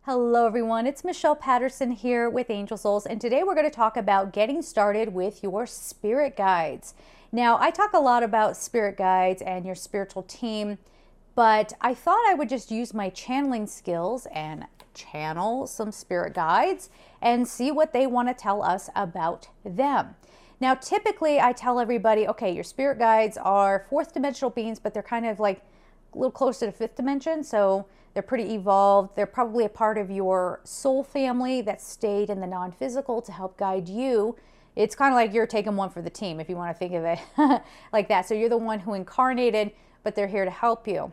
Hello everyone, it's Michelle Patterson here with Angel Souls, and today we're going to talk about getting started with your spirit guides. Now, I talk a lot about spirit guides and your spiritual team, but I thought I would just use my channeling skills and channel some spirit guides and see what they want to tell us about them. Now, typically I tell everybody, okay, your spirit guides are fourth dimensional beings, but they're kind of like a little closer to fifth dimension, so they're pretty evolved. They're probably a part of your soul family that stayed in the non-physical to help guide you. It's kind of like you're taking one for the team, if you want to think of it like that. So you're the one who incarnated, but they're here to help you.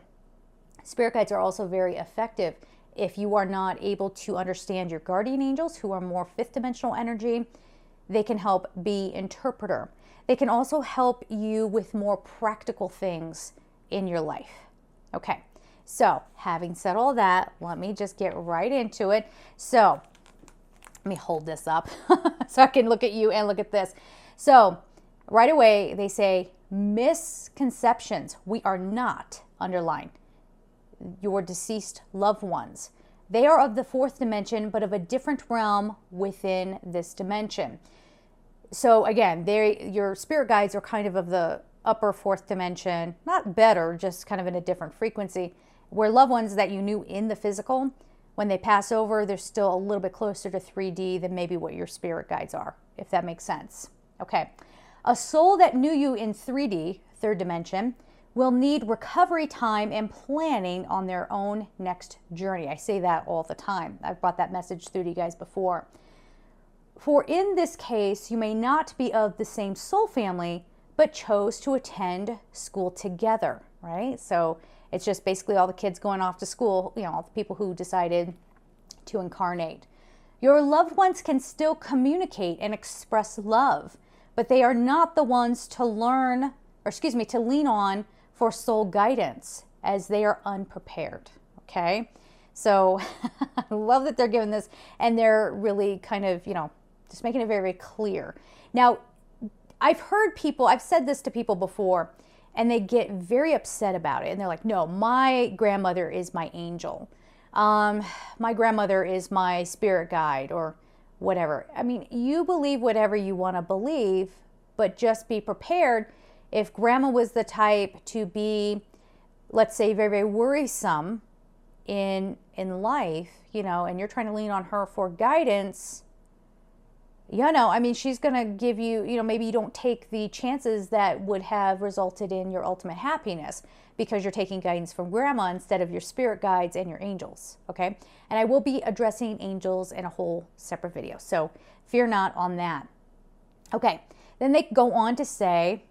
Spirit guides are also very effective if you are not able to understand your guardian angels, who are more fifth dimensional energy. They can help be interpreter. They can also help you with more practical things in your life. Okay, so having said all that, let me just get right into it. So let me hold this up so I can look at you and look at this. So right away, they say misconceptions. We are not, underline, your deceased loved ones. They are of the fourth dimension, but of a different realm within this dimension. So again, your spirit guides are kind of the upper fourth dimension, not better, just kind of in a different frequency, where loved ones that you knew in the physical, when they pass over, they're still a little bit closer to 3D than maybe what your spirit guides are, if that makes sense. Okay, a soul that knew you in 3D, third dimension, will need recovery time and planning on their own next journey. I say that all the time. I've brought that message through to you guys before. For in this case, you may not be of the same soul family, but chose to attend school together, right? So it's just basically all the kids going off to school, all the people who decided to incarnate. Your loved ones can still communicate and express love, but they are not the ones to lean on for soul guidance, as they are unprepared, okay? So I love that they're giving this, and they're really kind of, just making it very, very clear. Now, I've said this to people before, and they get very upset about it. And they're like, no, my grandmother is my angel. My grandmother is my spirit guide, or whatever. I mean, you believe whatever you want to believe, but just be prepared. If grandma was the type to be, let's say, very, very worrisome in life, and you're trying to lean on her for guidance, she's going to give you, maybe you don't take the chances that would have resulted in your ultimate happiness, because you're taking guidance from grandma instead of your spirit guides and your angels, okay? And I will be addressing angels in a whole separate video, so fear not on that. Okay, then they go on to say,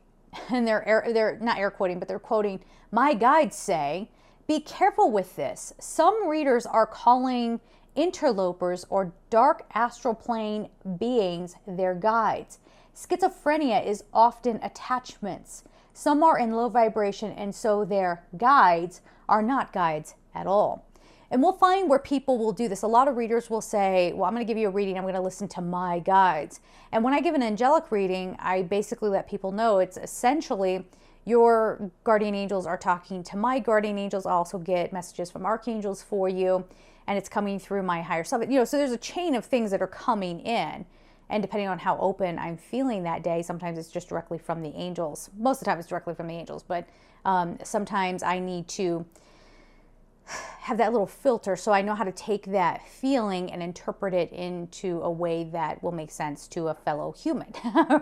and they're not air quoting, but they're quoting, my guides say, be careful with this. Some readers are calling interlopers or dark astral plane beings their guides. Schizophrenia is often attachments. Some are in low vibration, and so their guides are not guides at all. And we'll find where people will do this. A lot of readers will say, well, I'm going to give you a reading, I'm going to listen to my guides. And when I give an angelic reading, I basically let people know it's essentially your guardian angels are talking to my guardian angels. I also get messages from archangels for you, and it's coming through my higher self. So there's a chain of things that are coming in, and depending on how open I'm feeling that day, sometimes it's just directly from the angels. Most of the time it's directly from the angels, but sometimes I need to have that little filter so I know how to take that feeling and interpret it into a way that will make sense to a fellow human,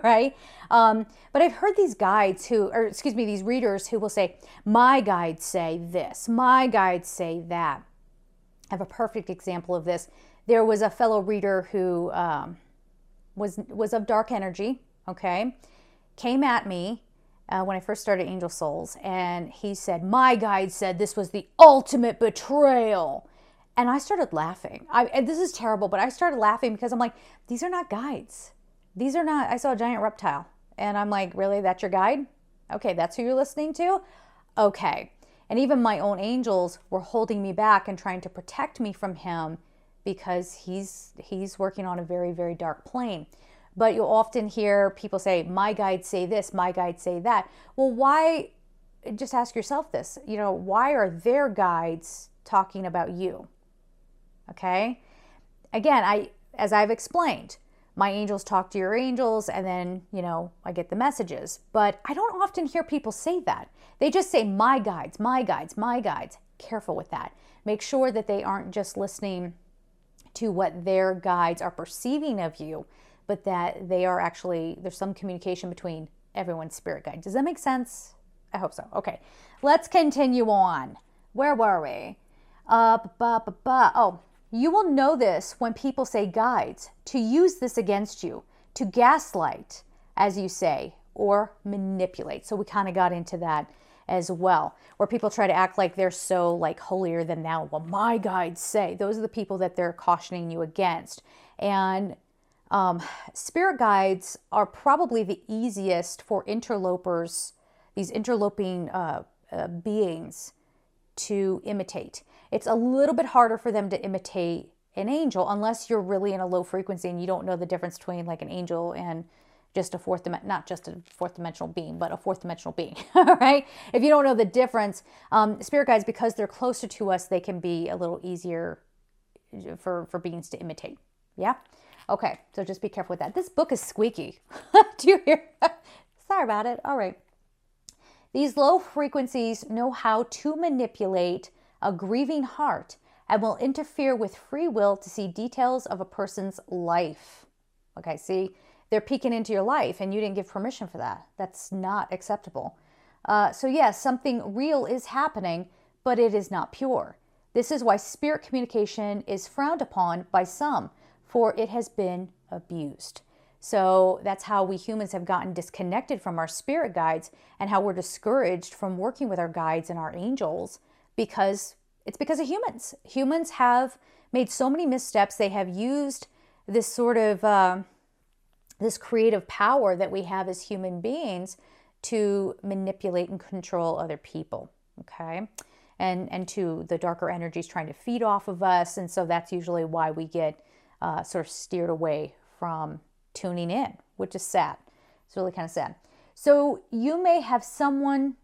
right? But I've heard these guides these readers who will say, my guides say this, my guides say that. I have a perfect example of this. There was a fellow reader who was of dark energy, okay, came at me when I first started Angel Souls, and he said, my guide said this was the ultimate betrayal. And I started laughing. And this is terrible, but I started laughing because I'm like, these are not guides. These are not, I saw a giant reptile. And I'm like, really, that's your guide? Okay, that's who you're listening to? Okay. And even my own angels were holding me back and trying to protect me from him, because he's working on a very, very dark plane. But you'll often hear people say, my guides say this, my guides say that. Well, why? Just ask yourself this, why are their guides talking about you? Okay. Again, as I've explained, my angels talk to your angels, and then, I get the messages. But I don't often hear people say that. They just say, my guides, my guides, my guides. Careful with that. Make sure that they aren't just listening to what their guides are perceiving of you, but that they are actually, there's some communication between everyone's spirit guide. Does that make sense? I hope so. Okay, let's continue on. Where were we? Oh, you will know this when people say guides, to use this against you, to gaslight, as you say, or manipulate. So we kind of got into that as well, where people try to act like they're so like holier than thou. Well, my guides say. Those are the people that they're cautioning you against. And spirit guides are probably the easiest for interlopers, these interloping beings, to imitate. It's a little bit harder for them to imitate an angel unless you're really in a low frequency and you don't know the difference between like an angel and just a not just a fourth dimensional being, but a fourth dimensional being, right? If you don't know the difference, spirit guides, because they're closer to us, they can be a little easier for beings to imitate. Yeah? Okay, so just be careful with that. This book is squeaky. Do you hear? Sorry about it. All right. These low frequencies know how to manipulate a grieving heart and will interfere with free will to see details of a person's life. Okay, see, they're peeking into your life and you didn't give permission for that. That's not acceptable. So yes, something real is happening, but it is not pure. This is why spirit communication is frowned upon by some, for it has been abused. So that's how we humans have gotten disconnected from our spirit guides, and how we're discouraged from working with our guides and our angels, because it's because of humans. Humans have made so many missteps. They have used this sort of this creative power that we have as human beings to manipulate and control other people. Okay. And to the darker energies trying to feed off of us. And so that's usually why we get sort of steered away from tuning in, which is sad. It's really kind of sad. So you may have someone,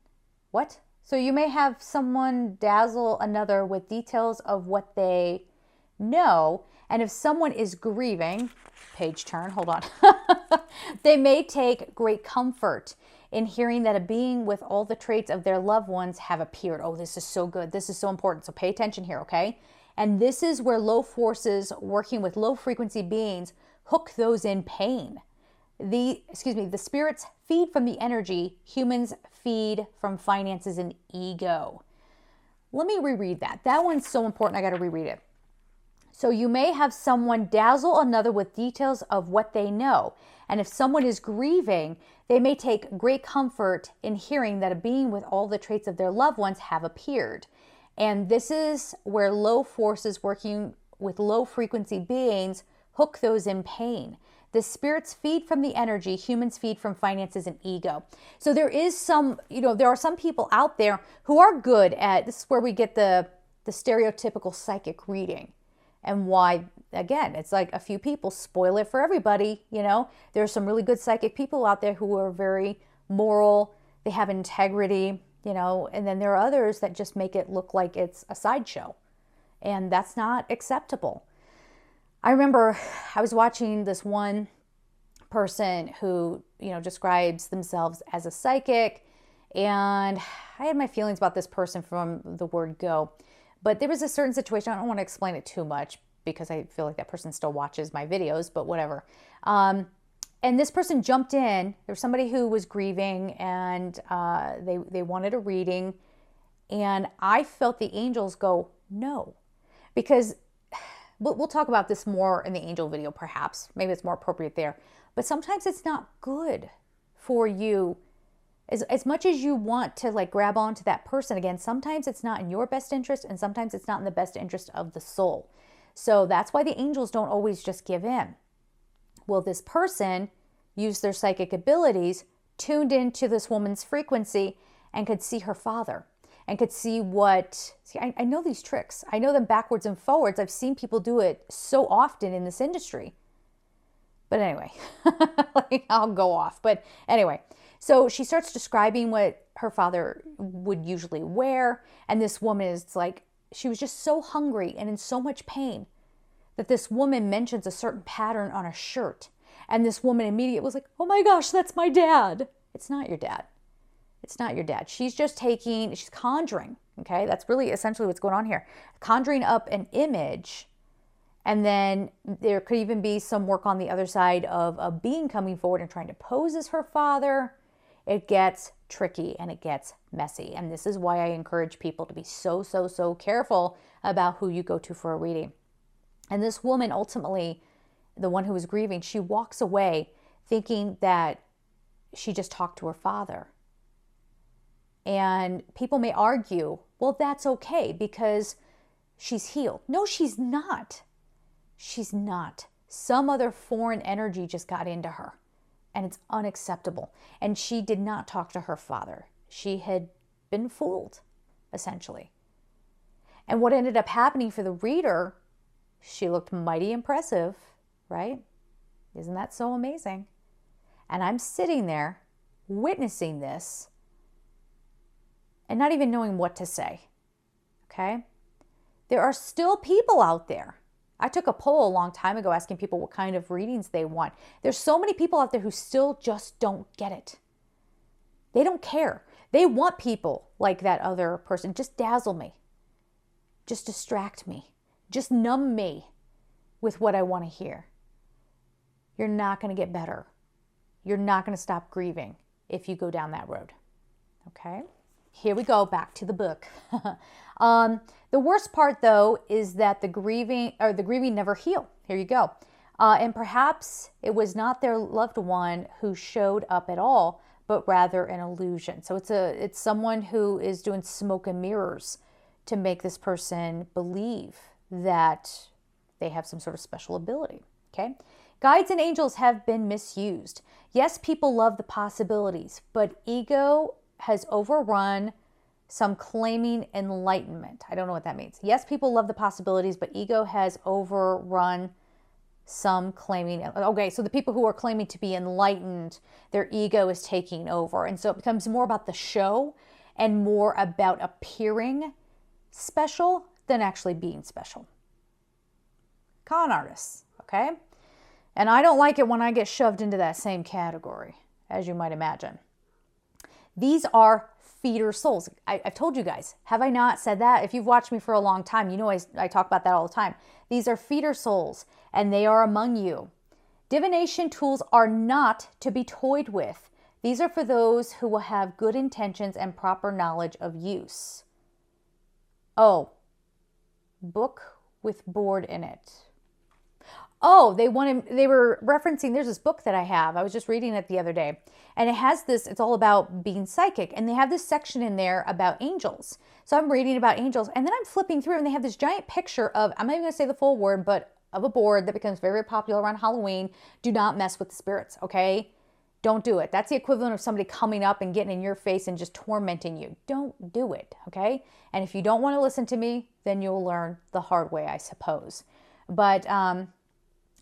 what? So you may have someone dazzle another with details of what they know. And if someone is grieving, page turn, hold on. They may take great comfort in hearing that a being with all the traits of their loved ones have appeared. Oh, this is so good. This is so important. So pay attention here, okay? And this is where low forces working with low frequency beings hook those in pain. The spirits feed from the energy. Humans feed from finances and ego. Let me reread that. That one's so important. I got to reread it. So you may have someone dazzle another with details of what they know. And if someone is grieving, they may take great comfort in hearing that a being with all the traits of their loved ones have appeared. And this is where low forces working with low frequency beings hook those in pain. The spirits feed from the energy, humans feed from finances and ego. So there is some, there are some people out there who are good at, this is where we get the stereotypical psychic reading. And why, again, it's like a few people spoil it for everybody, There are some really good psychic people out there who are very moral, they have integrity, and then there are others that just make it look like it's a sideshow. And that's not acceptable. I remember I was watching this one person who, describes themselves as a psychic, and I had my feelings about this person from the word go. But there was a certain situation, I don't want to explain it too much because I feel like that person still watches my videos, but whatever. And this person jumped in. There was somebody who was grieving, and they wanted a reading, and I felt the angels go, no, because we'll talk about this more in the angel video, perhaps. Maybe it's more appropriate there. But sometimes it's not good for you. As much as you want to like grab onto that person again, sometimes it's not in your best interest, and sometimes it's not in the best interest of the soul. So that's why the angels don't always just give in. Well, this person used their psychic abilities, tuned into this woman's frequency, and could see her father, and could see I know these tricks. I know them backwards and forwards. I've seen people do it so often in this industry. But anyway, I'll go off. But anyway, so she starts describing what her father would usually wear. And this woman is like, she was just so hungry and in so much pain. that this woman mentions a certain pattern on a shirt. And this woman immediately was like, oh my gosh, that's my dad. It's not your dad. It's not your dad. She's just she's conjuring. Okay, that's really essentially what's going on here. Conjuring up an image. And then there could even be some work on the other side of a being coming forward and trying to pose as her father. It gets tricky and it gets messy. And this is why I encourage people to be so careful about who you go to for a reading. And this woman, ultimately, the one who was grieving, she walks away thinking that she just talked to her father. And people may argue, well, that's okay because she's healed. No, she's not. She's not. Some other foreign energy just got into her, and it's unacceptable. And she did not talk to her father. She had been fooled, essentially. And what ended up happening for the reader, she looked mighty impressive, right? Isn't that so amazing? And I'm sitting there witnessing this and not even knowing what to say, okay? There are still people out there. I took a poll a long time ago asking people what kind of readings they want. There's so many people out there who still just don't get it. They don't care. They want people like that other person. Just dazzle me. Just distract me. Just numb me with what I want to hear. You're not going to get better. You're not going to stop grieving if you go down that road. Okay? Here we go, back to the book. The worst part, though, is that the grieving never heal. Here you go. And perhaps it was not their loved one who showed up at all, but rather an illusion. So it's someone who is doing smoke and mirrors to make this person believe that they have some sort of special ability. Okay? Guides and angels have been misused. Yes, people love the possibilities, but ego has overrun some claiming enlightenment. I don't know what that means. Yes, people love the possibilities, but ego has overrun some claiming. Okay, so the people who are claiming to be enlightened, their ego is taking over. And so it becomes more about the show and more about appearing special than actually being special. Con artists, okay? And I don't like it when I get shoved into that same category, as you might imagine. These are feeder souls. I've told you guys, have I not said that? If you've watched me for a long time, you know I talk about that all the time. These are feeder souls, and they are among you. Divination tools are not to be toyed with. These are for those who will have good intentions and proper knowledge of use. Oh, book with board in it. Oh, they were referencing, there's this book that I have. I was just reading it the other day. And it has this, it's all about being psychic. And they have this section in there about angels. So I'm reading about angels. And then I'm flipping through and they have this giant picture of, I'm not even going to say the full word, but of a board that becomes very popular around Halloween. Do not mess with the spirits, okay? Don't do it. That's the equivalent of somebody coming up and getting in your face and just tormenting you. Don't do it, okay? And if you don't want to listen to me, then you'll learn the hard way, I suppose. But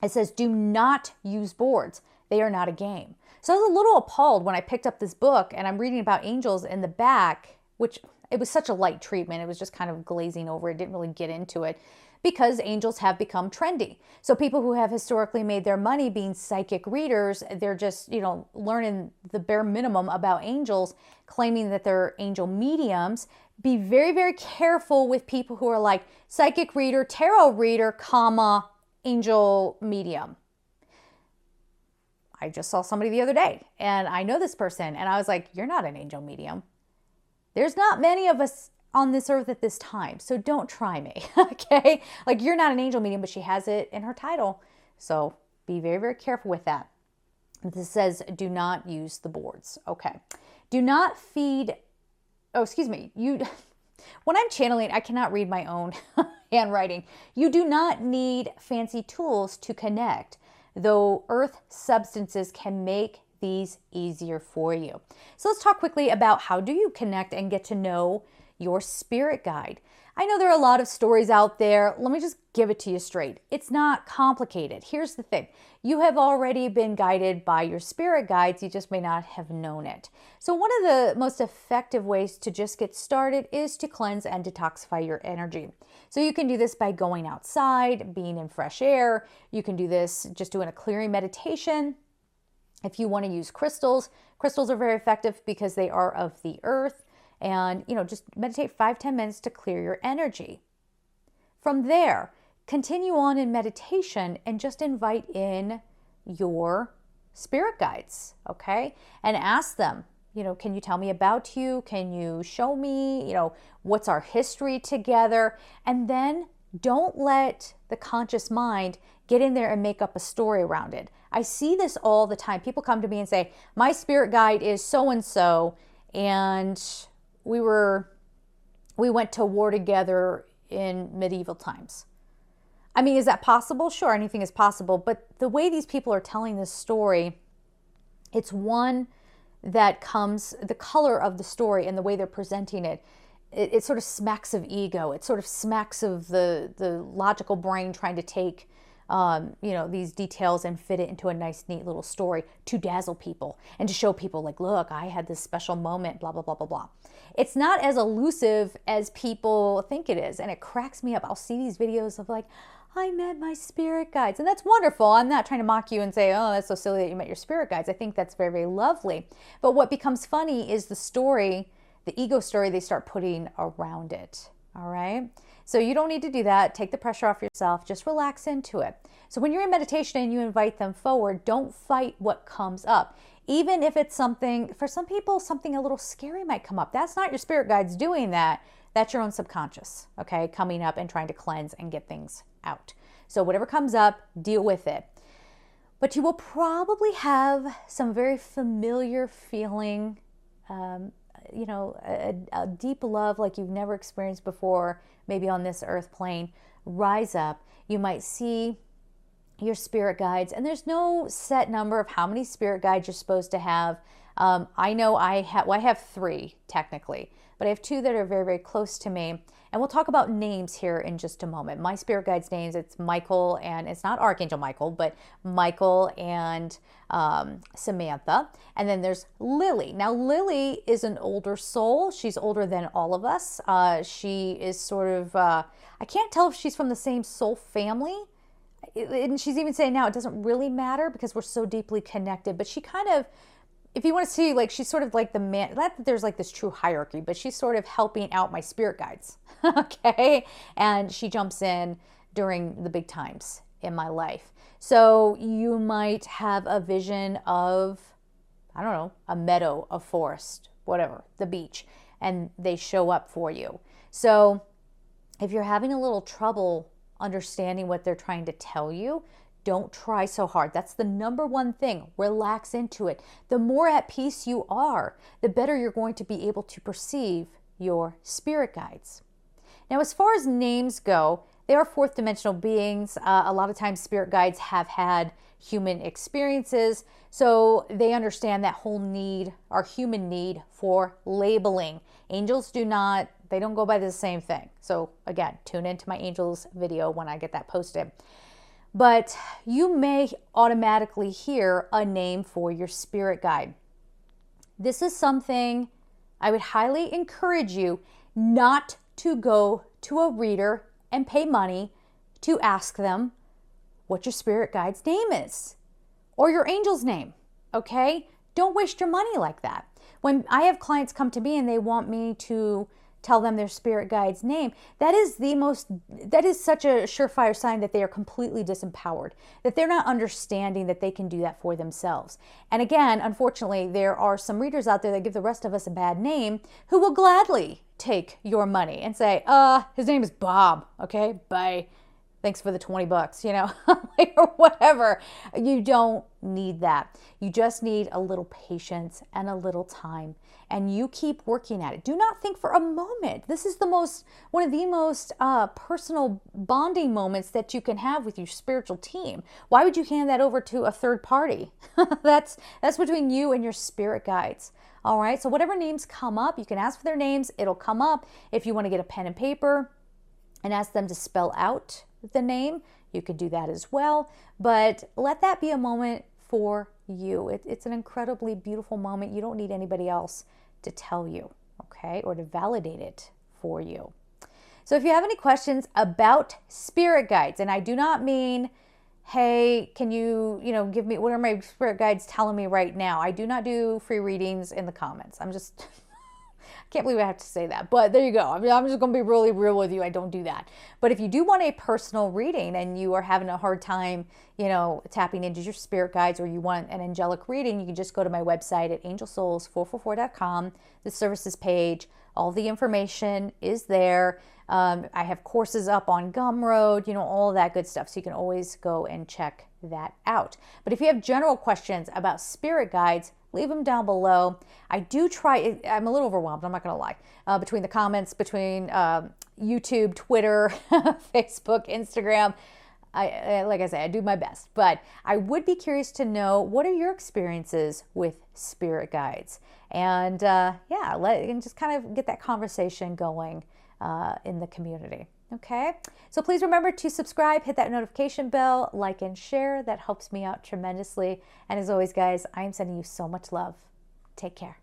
it says, do not use boards. They are not a game. So I was a little appalled when I picked up this book and I'm reading about angels in the back, which it was such a light treatment. It was just kind of glazing over. It didn't really get into it because angels have become trendy. So people who have historically made their money being psychic readers, they're just, learning the bare minimum about angels, claiming that they're angel mediums. Be very, very careful with people who are like psychic reader, tarot reader, comma, angel medium. I just saw somebody the other day and I know this person and I was like, you're not an angel medium. There's not many of us on this earth at this time, so don't try me, okay? Like, you're not an angel medium, but she has it in her title. So be very, very careful with that. This says, do not use the boards. Okay. Do not feed, when I'm channeling, I cannot read my own handwriting. You do not need fancy tools to connect, though earth substances can make these easier for you. So let's talk quickly about how do you connect and get to know your spirit guide. I know there are a lot of stories out there. Let me just give it to you straight. It's not complicated. Here's the thing. You have already been guided by your spirit guides. You just may not have known it. So one of the most effective ways to just get started is to cleanse and detoxify your energy. So you can do this by going outside, being in fresh air. You can do this just doing a clearing meditation. If you want to use crystals, crystals are very effective because they are of the earth. And, just meditate 5-10 minutes to clear your energy. From there, continue on in meditation and just invite in your spirit guides, okay? And ask them, can you tell me about you? Can you show me, what's our history together? And then don't let the conscious mind get in there and make up a story around it. I see this all the time. People come to me and say, my spirit guide is so-and-so, and we went to war together in medieval times. I mean, is that possible? Sure, anything is possible. But the way these people are telling this story, it's one that comes, the color of the story and the way they're presenting it, it sort of smacks of ego. It sort of smacks of the logical brain trying to take these details and fit it into a nice, neat little story to dazzle people and to show people like, look, I had this special moment, blah, blah, blah, blah, blah. It's not as elusive as people think it is. And it cracks me up. I'll see these videos of like, I met my spirit guides. And that's wonderful. I'm not trying to mock you and say, oh, that's so silly that you met your spirit guides. I think that's very, very lovely. But what becomes funny is the story, the ego story they start putting around it. All right. So you don't need to do that. Take the pressure off yourself. Just relax into it. So when you're in meditation and you invite them forward, don't fight what comes up. Even if it's something, for some people, something a little scary might come up. That's not your spirit guides doing that. That's your own subconscious, okay, coming up and trying to cleanse and get things out. So whatever comes up, deal with it. But you will probably have some very familiar feeling, a deep love like you've never experienced before, maybe on this earth plane, rise up. You might see your spirit guides, and there's no set number of how many spirit guides you're supposed to have. I know I have 3 technically, but I have 2 that are very, very close to me. And we'll talk about names here in just a moment. My spirit guides' names, it's Michael, and it's not Archangel Michael, but Michael and Samantha. And then there's Lily. Now, Lily is an older soul. She's older than all of us. She is sort of, I can't tell if she's from the same soul family. And she's even saying now it doesn't really matter because we're so deeply connected. But she kind of, if you want to see, like, she's sort of like the man, not that there's like this true hierarchy, but she's sort of helping out my spirit guides, okay? And she jumps in during the big times in my life. So you might have a vision of, I don't know, a meadow, a forest, whatever, the beach, and they show up for you. So if you're having a little trouble understanding what they're trying to tell you, don't try so hard. That's the number one thing. Relax into it. The more at peace you are, the better you're going to be able to perceive your spirit guides. Now, as far as names go, they are fourth dimensional beings. A lot of times spirit guides have had human experiences, so they understand that whole need, our human need for labeling. Angels do not, they don't go by the same thing. So again, tune into my angels video when I get that posted. But you may automatically hear a name for your spirit guide. This is something I would highly encourage you not to go to a reader and pay money to ask them what your spirit guide's name is or your angel's name, okay? Don't waste your money like that. When I have clients come to me and they want me to tell them their spirit guide's name, that is such a surefire sign that they are completely disempowered, that they're not understanding that they can do that for themselves. And again, unfortunately, there are some readers out there that give the rest of us a bad name who will gladly take your money and say, his name is Bob, okay, bye. Thanks for the $20, or whatever. You don't need that. You just need a little patience and a little time, and you keep working at it. Do not think for a moment. This is one of the most personal bonding moments that you can have with your spiritual team. Why would you hand that over to a third party? That's between you and your spirit guides. All right, so whatever names come up, you can ask for their names. It'll come up. If you want to get a pen and paper, and ask them to spell out the name. You could do that as well, but let that be a moment for you. It's an incredibly beautiful moment. You don't need anybody else to tell you, okay, or to validate it for you. So if you have any questions about spirit guides, and I do not mean, hey, can you give me, what are my spirit guides telling me right now? I do not do free readings in the comments. I can't believe I have to say that, but there you go. I mean, I'm just going to be really real with you. I don't do that. But if you do want a personal reading and you are having a hard time, tapping into your spirit guides, or you want an angelic reading, you can just go to my website at angelsouls444.com, the services page. All the information is there. I have courses up on Gumroad, all of that good stuff. So you can always go and check that out. But if you have general questions about spirit guides, leave them down below. I do try, I'm a little overwhelmed, I'm not gonna lie, between the comments, between YouTube, Twitter, Facebook, Instagram. Like I say, I do my best, but I would be curious to know, what are your experiences with spirit guides? And and just kind of get that conversation going in the community. Okay, so please remember to subscribe, hit that notification bell, like and share. That helps me out tremendously. And as always, guys, I am sending you so much love. Take care.